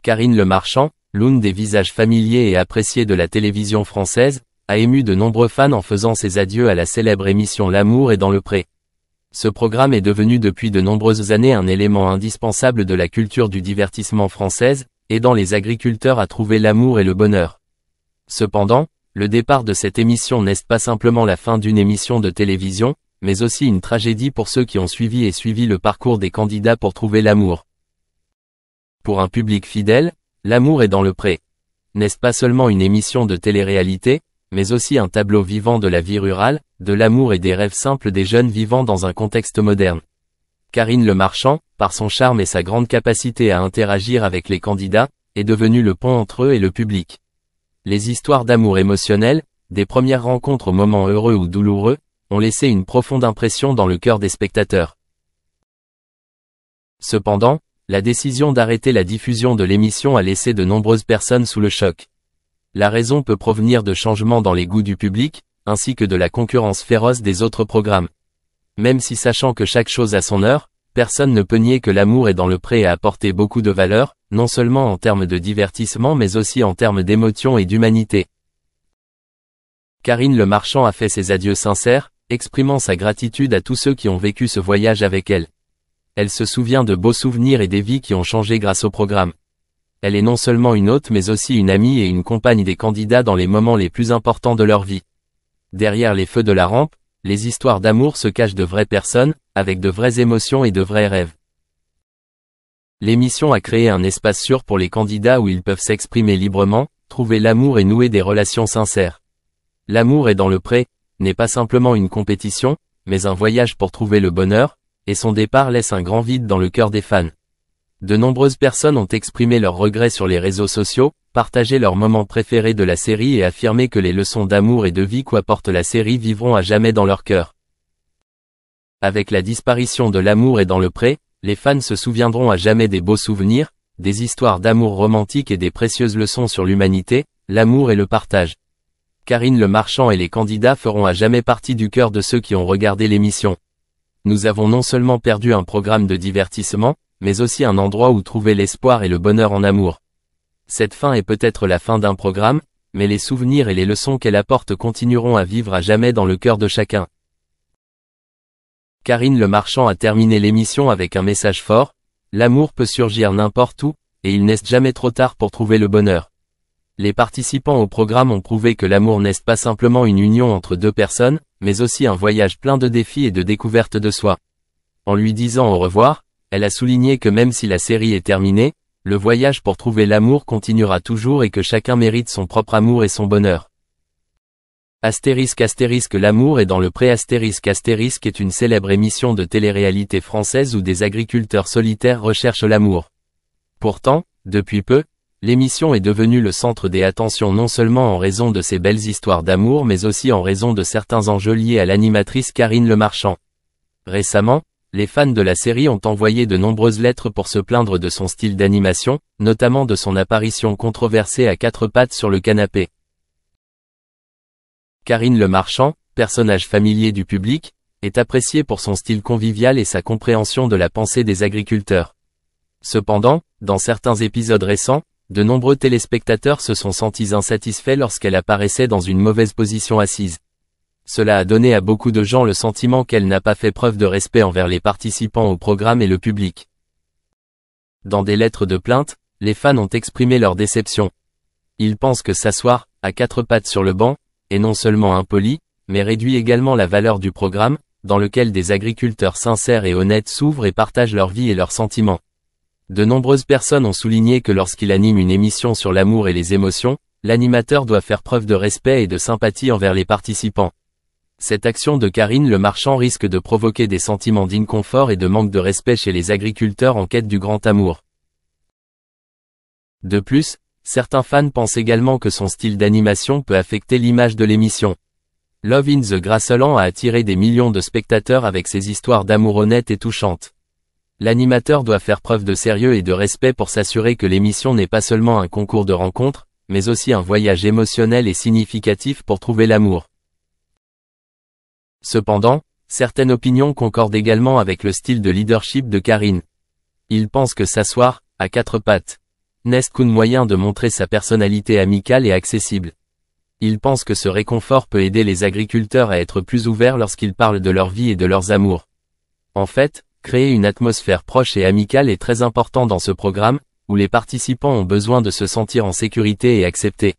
Karine Le Marchand, l'une des visages familiers et appréciés de la télévision française, a ému de nombreux fans en faisant ses adieux à la célèbre émission L'amour est dans le pré. Ce programme est devenu depuis de nombreuses années un élément indispensable de la culture du divertissement française, aidant les agriculteurs à trouver l'amour et le bonheur. Cependant, le départ de cette émission n'est pas simplement la fin d'une émission de télévision, mais aussi une tragédie pour ceux qui ont suivi le parcours des candidats pour trouver l'amour. Pour un public fidèle, L'amour est dans le pré. N'est-ce pas seulement une émission de télé-réalité, mais aussi un tableau vivant de la vie rurale, de l'amour et des rêves simples des jeunes vivant dans un contexte moderne. Karine Le Marchand, par son charme et sa grande capacité à interagir avec les candidats, est devenue le pont entre eux et le public. Les histoires d'amour émotionnelles, des premières rencontres aux moments heureux ou douloureux, ont laissé une profonde impression dans le cœur des spectateurs. Cependant, la décision d'arrêter la diffusion de l'émission a laissé de nombreuses personnes sous le choc. La raison peut provenir de changements dans les goûts du public, ainsi que de la concurrence féroce des autres programmes. Même si sachant que chaque chose a son heure, personne ne peut nier que L'amour est dans le pré a apporté beaucoup de valeur, non seulement en termes de divertissement mais aussi en termes d'émotion et d'humanité. Karine Le Marchand a fait ses adieux sincères, exprimant sa gratitude à tous ceux qui ont vécu ce voyage avec elle. Elle se souvient de beaux souvenirs et des vies qui ont changé grâce au programme. Elle est non seulement une hôte mais aussi une amie et une compagne des candidats dans les moments les plus importants de leur vie. Derrière les feux de la rampe, les histoires d'amour se cachent de vraies personnes, avec de vraies émotions et de vrais rêves. L'émission a créé un espace sûr pour les candidats où ils peuvent s'exprimer librement, trouver l'amour et nouer des relations sincères. L'amour est dans le pré, n'est pas simplement une compétition, mais un voyage pour trouver le bonheur, et son départ laisse un grand vide dans le cœur des fans. De nombreuses personnes ont exprimé leurs regrets sur les réseaux sociaux, partagé leurs moments préférés de la série et affirmé que les leçons d'amour et de vie qu'apporte la série vivront à jamais dans leur cœur. Avec la disparition de L'amour est dans le pré, les fans se souviendront à jamais des beaux souvenirs, des histoires d'amour romantiques et des précieuses leçons sur l'humanité, l'amour et le partage. Karine Le Marchand et les candidats feront à jamais partie du cœur de ceux qui ont regardé l'émission. Nous avons non seulement perdu un programme de divertissement, mais aussi un endroit où trouver l'espoir et le bonheur en amour. Cette fin est peut-être la fin d'un programme, mais les souvenirs et les leçons qu'elle apporte continueront à vivre à jamais dans le cœur de chacun. Karine Le Marchand a terminé l'émission avec un message fort: l'amour peut surgir n'importe où, et il n'est jamais trop tard pour trouver le bonheur. Les participants au programme ont prouvé que l'amour n'est pas simplement une union entre deux personnes, mais aussi un voyage plein de défis et de découvertes de soi. En lui disant au revoir, elle a souligné que même si la série est terminée, le voyage pour trouver l'amour continuera toujours et que chacun mérite son propre amour et son bonheur. Astérisque L'amour est dans le pré. Astérisque est une célèbre émission de télé-réalité française où des agriculteurs solitaires recherchent l'amour. Pourtant, depuis peu, l'émission est devenue le centre des attentions non seulement en raison de ses belles histoires d'amour mais aussi en raison de certains enjeux liés à l'animatrice Karine Le Marchand. Récemment, les fans de la série ont envoyé de nombreuses lettres pour se plaindre de son style d'animation, notamment de son apparition controversée à quatre pattes sur le canapé. Karine Le Marchand, personnage familier du public, est appréciée pour son style convivial et sa compréhension de la pensée des agriculteurs. Cependant, dans certains épisodes récents, de nombreux téléspectateurs se sont sentis insatisfaits lorsqu'elle apparaissait dans une mauvaise position assise. Cela a donné à beaucoup de gens le sentiment qu'elle n'a pas fait preuve de respect envers les participants au programme et le public. Dans des lettres de plainte, les fans ont exprimé leur déception. Ils pensent que s'asseoir, à quatre pattes sur le banc, est non seulement impoli, mais réduit également la valeur du programme, dans lequel des agriculteurs sincères et honnêtes s'ouvrent et partagent leur vie et leurs sentiments. De nombreuses personnes ont souligné que lorsqu'il anime une émission sur l'amour et les émotions, l'animateur doit faire preuve de respect et de sympathie envers les participants. Cette action de Karine Le Marchand risque de provoquer des sentiments d'inconfort et de manque de respect chez les agriculteurs en quête du grand amour. De plus, certains fans pensent également que son style d'animation peut affecter l'image de l'émission. Love in the Grassland a attiré des millions de spectateurs avec ses histoires d'amour honnêtes et touchantes. L'animateur doit faire preuve de sérieux et de respect pour s'assurer que l'émission n'est pas seulement un concours de rencontres, mais aussi un voyage émotionnel et significatif pour trouver l'amour. Cependant, certaines opinions concordent également avec le style de leadership de Karine. Ils pensent que s'asseoir, à quatre pattes, n'est qu'un moyen de montrer sa personnalité amicale et accessible. Il pense que ce réconfort peut aider les agriculteurs à être plus ouverts lorsqu'ils parlent de leur vie et de leurs amours. En fait, créer une atmosphère proche et amicale est très important dans ce programme, où les participants ont besoin de se sentir en sécurité et acceptés.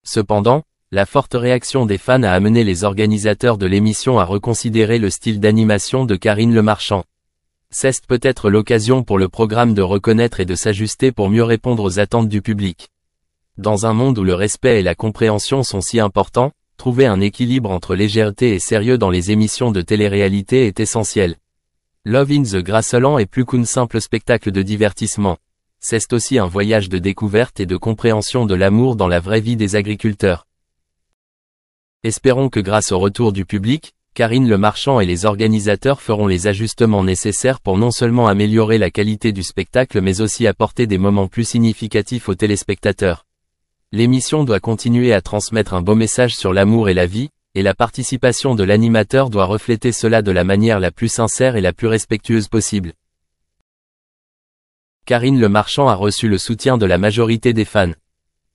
Cependant, la forte réaction des fans a amené les organisateurs de l'émission à reconsidérer le style d'animation de Karine Le Marchand. C'est peut-être l'occasion pour le programme de reconnaître et de s'ajuster pour mieux répondre aux attentes du public. Dans un monde où le respect et la compréhension sont si importants, trouver un équilibre entre légèreté et sérieux dans les émissions de télé-réalité est essentiel. Love in the Grassland est plus qu'un simple spectacle de divertissement. C'est aussi un voyage de découverte et de compréhension de l'amour dans la vraie vie des agriculteurs. Espérons que grâce au retour du public, Karine Le Marchand et les organisateurs feront les ajustements nécessaires pour non seulement améliorer la qualité du spectacle mais aussi apporter des moments plus significatifs aux téléspectateurs. L'émission doit continuer à transmettre un beau message sur l'amour et la vie, et la participation de l'animateur doit refléter cela de la manière la plus sincère et la plus respectueuse possible. Karine Le Marchand a reçu le soutien de la majorité des fans.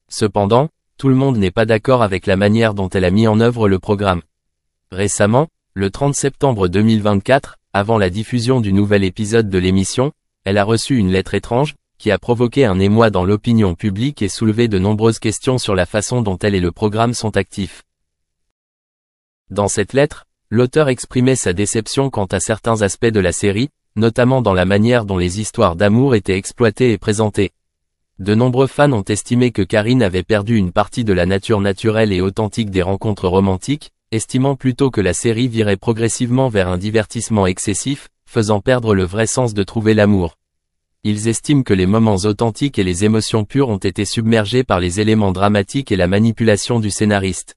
Cependant, tout le monde n'est pas d'accord avec la manière dont elle a mis en œuvre le programme. Récemment, le 30 septembre 2024, avant la diffusion du nouvel épisode de l'émission, elle a reçu une lettre étrange, qui a provoqué un émoi dans l'opinion publique et soulevé de nombreuses questions sur la façon dont elle et le programme sont actifs. Dans cette lettre, l'auteur exprimait sa déception quant à certains aspects de la série, notamment dans la manière dont les histoires d'amour étaient exploitées et présentées. De nombreux fans ont estimé que Karine avait perdu une partie de la nature naturelle et authentique des rencontres romantiques, estimant plutôt que la série virait progressivement vers un divertissement excessif, faisant perdre le vrai sens de trouver l'amour. Ils estiment que les moments authentiques et les émotions pures ont été submergés par les éléments dramatiques et la manipulation du scénariste.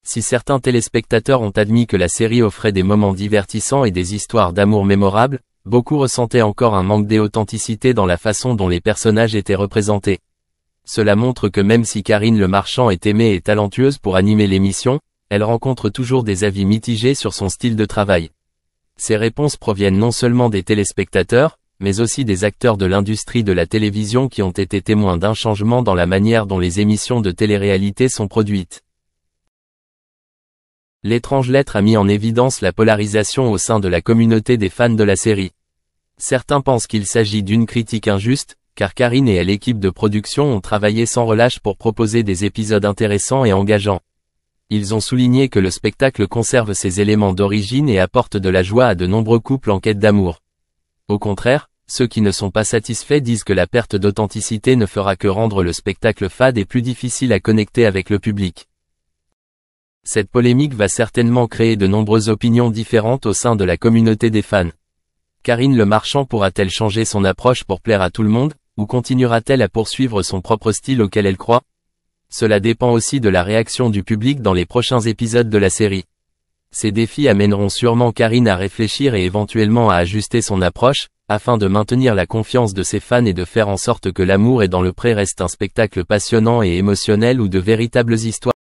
Si certains téléspectateurs ont admis que la série offrait des moments divertissants et des histoires d'amour mémorables, beaucoup ressentaient encore un manque d'authenticité dans la façon dont les personnages étaient représentés. Cela montre que même si Karine Le Marchand est aimée et talentueuse pour animer l'émission, elle rencontre toujours des avis mitigés sur son style de travail. Ces réponses proviennent non seulement des téléspectateurs, mais aussi des acteurs de l'industrie de la télévision qui ont été témoins d'un changement dans la manière dont les émissions de télé-réalité sont produites. L'étrange lettre a mis en évidence la polarisation au sein de la communauté des fans de la série. Certains pensent qu'il s'agit d'une critique injuste, car Karine et l'équipe de production ont travaillé sans relâche pour proposer des épisodes intéressants et engageants. Ils ont souligné que le spectacle conserve ses éléments d'origine et apporte de la joie à de nombreux couples en quête d'amour. Au contraire, ceux qui ne sont pas satisfaits disent que la perte d'authenticité ne fera que rendre le spectacle fade et plus difficile à connecter avec le public. Cette polémique va certainement créer de nombreuses opinions différentes au sein de la communauté des fans. Karine Le Marchand pourra-t-elle changer son approche pour plaire à tout le monde, ou continuera-t-elle à poursuivre son propre style auquel elle croit ? Cela dépend aussi de la réaction du public dans les prochains épisodes de la série. Ces défis amèneront sûrement Karine à réfléchir et éventuellement à ajuster son approche, afin de maintenir la confiance de ses fans et de faire en sorte que L'amour est dans le pré reste un spectacle passionnant et émotionnel où de véritables histoires